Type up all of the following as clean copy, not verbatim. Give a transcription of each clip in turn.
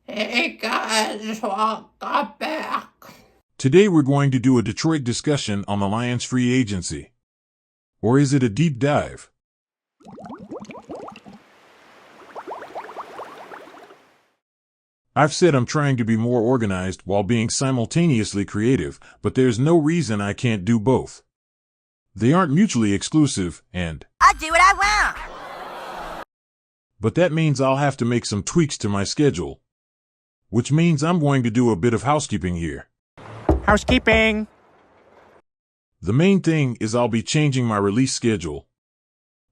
Hey guys, welcome back. Today we're going to do a Detroit discussion on the Lions free agency. Or is it a deep dive? I've said I'm trying to be more organized while being simultaneously creative, but there's no reason I can't do both. They aren't mutually exclusive, and I do what I want. but that means I'll have to make some tweaks to my schedule. Which means I'm going to do a bit of housekeeping here. Housekeeping! The main thing is I'll be changing my release schedule.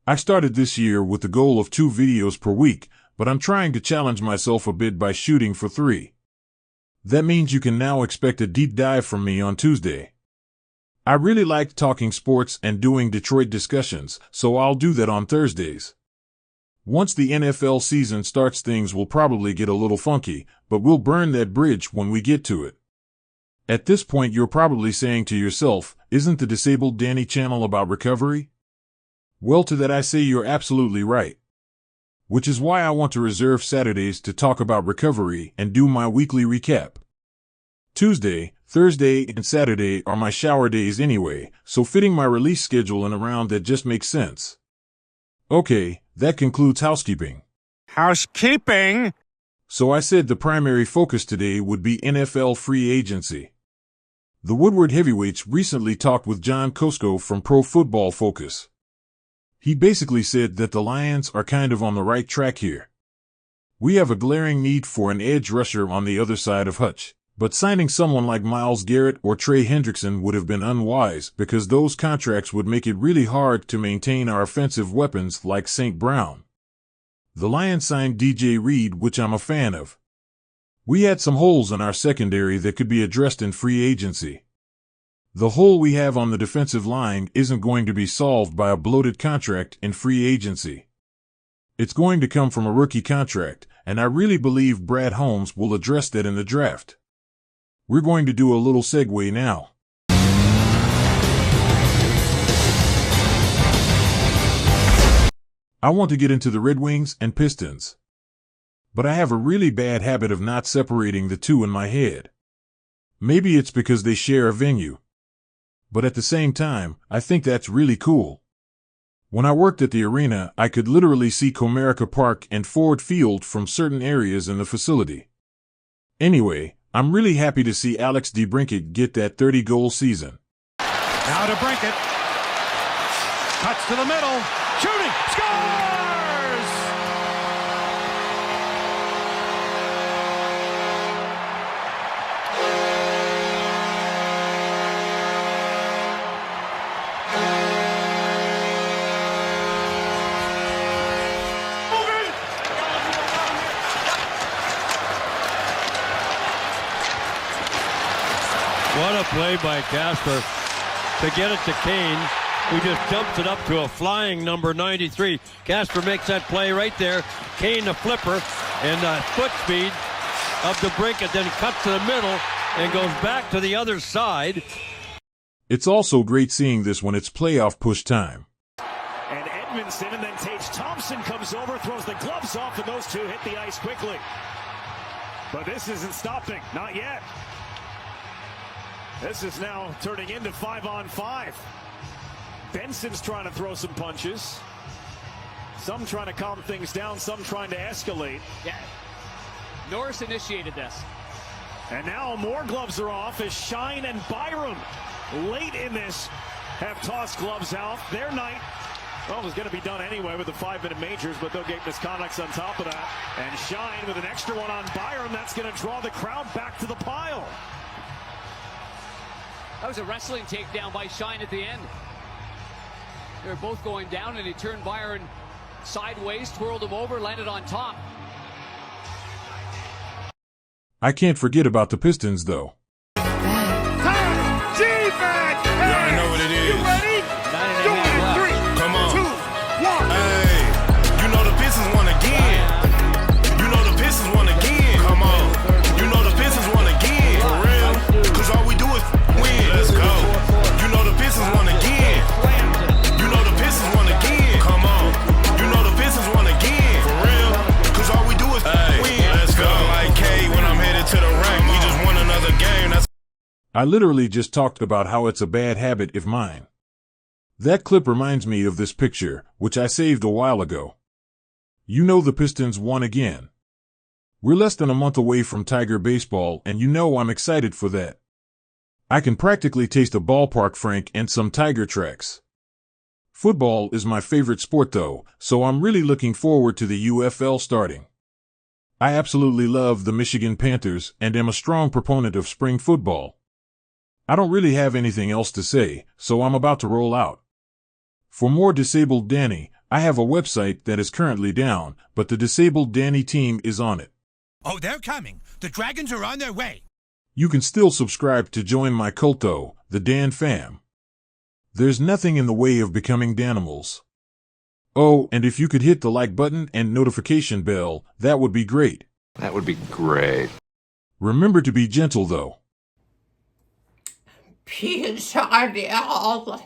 I started this year with the goal of 2 videos per week, but I'm trying to challenge myself a bit by shooting for 3. That means you can now expect a deep dive from me on Tuesday. I really liked talking sports and doing Detroit discussions, so I'll do that on Thursdays. Once the NFL season starts, things will probably get a little funky, but we'll burn that bridge when we get to it. At this point you're probably saying to yourself, isn't the Disabled Danny channel about recovery? Well, to that I say you're absolutely right. Which is why I want to reserve Saturdays to talk about recovery and do my weekly recap. Tuesday, Thursday, and Saturday are my shower days anyway, so fitting my release schedule in around that just makes sense. Okay, that concludes housekeeping. Housekeeping? So I said the primary focus today would be NFL free agency. The Woodward Heavyweights recently talked with John Kosko from Pro Football Focus. He basically said that the Lions are kind of on the right track here. We have a glaring need for an edge rusher on the other side of Hutch, but signing someone like Myles Garrett or Trey Hendrickson would have been unwise because those contracts would make it really hard to maintain our offensive weapons like St. Brown. The Lions signed DJ Reed, which I'm a fan of. We had some holes in our secondary that could be addressed in free agency. The hole we have on the defensive line isn't going to be solved by a bloated contract in free agency. It's going to come from a rookie contract, and I really believe Brad Holmes will address that in the draft. We're going to do a little segue now. I want to get into the Red Wings and Pistons. But I have a really bad habit of not separating the two in my head. Maybe it's because they share a venue. But at the same time, I think that's really cool. When I worked at the arena, I could literally see Comerica Park and Ford Field from certain areas in the facility. Anyway, I'm really happy to see Alex DeBrincat get that 30-goal season. Now to Brinkett. Cuts to the middle. Shooting! Scores! What a play by Casper to get it to Kane, who just dumps it up to a flying number 93. Casper makes that play right there. Kane the flipper and the foot speed of DeBrincat, then cuts to the middle and goes back to the other side. It's also great seeing this when it's playoff push time. And Edmondson, and then Tage Thompson comes over, throws the gloves off, and those two hit the ice quickly. But this isn't stopping, not yet. This is now turning into 5-on-5. Benson's trying to throw some punches. Some trying to calm things down, some trying to escalate. Yeah. Norris initiated this. And now more gloves are off as Shine and Byram late in this have tossed gloves out. Their night, well, was going to be done anyway with the 5-minute majors, but they'll get misconducts on top of that. And Shine with an extra one on Byram. That's going to draw the crowd back to the pile. That was a wrestling takedown by Shine at the end. They were both going down, and he turned Byron sideways, twirled him over, landed on top. I can't forget about the Pistons, though. Defense! You already know what it is. You ready? 3, come on. 2, 1. Hey, you know the Pistons won again. You know the Pistons won again. Come on. You know the Pistons won again. For real. Cause all we do is win. Let's go. You know the Pistons won again. You know the Pistons won again. Come on. You know the Pistons won again. For real. Cause all we do is win. Let's go. Like K. I literally just talked about how it's a bad habit if mine. That clip reminds me of this picture, which I saved a while ago. You know the Pistons won again. We're less than a month away from Tiger baseball, and you know I'm excited for that. I can practically taste a ballpark frank and some Tiger tracks. Football is my favorite sport though, so I'm really looking forward to the UFL starting. I absolutely love the Michigan Panthers and am a strong proponent of spring football. I don't really have anything else to say, so I'm about to roll out. For more Disabled Danny, I have a website that is currently down, but the Disabled Danny team is on it. Oh, they're coming. The Dragons are on their way. You can still subscribe to join my cult though, the Dan Fam. There's nothing in the way of becoming Danimals. Oh, and if you could hit the like button and notification bell, that would be great. That would be great. Remember to be gentle though. Peace on y'all.